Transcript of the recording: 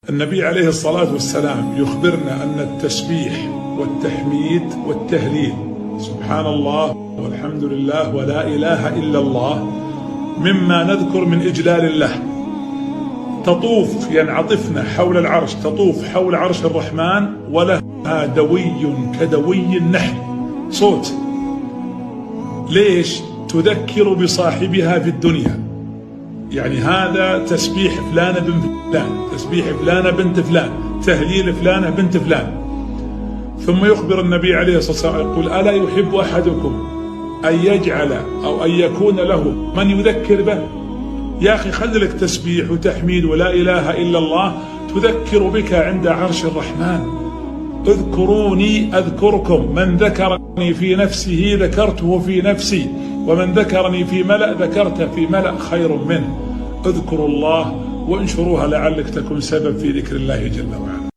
النبي عليه الصلاة والسلام يخبرنا أن التسبيح والتحميد والتهليل سبحان الله والحمد لله ولا إله إلا الله مما نذكر من إجلال الله. تطوف ينعطفن حول العرش، تطوف حول عرش الرحمن ولها دوي كدوي النحل، صوت. ليش؟ تذكر بصاحبها في الدنيا. يعني هذا تسبيح فلانة بن فلان، تسبيح فلانة بنت فلان، تهليل فلانة بنت فلان. ثم يخبر النبي عليه الصلاة والسلام يقول: ألا يحب أحدكم أن يجعل أو أن يكون له من يذكر به؟ يا أخي خذ لك تسبيح وتحميد ولا إله إلا الله تذكر بك عند عرش الرحمن. اذكروني أذكركم، من ذكرني في نفسه ذكرته في نفسي، ومن ذكرني في ملأ ذكرته في ملأ خير منه. اذكروا الله وانشروها لعلك تكون سبب في ذكر الله جل وعلا.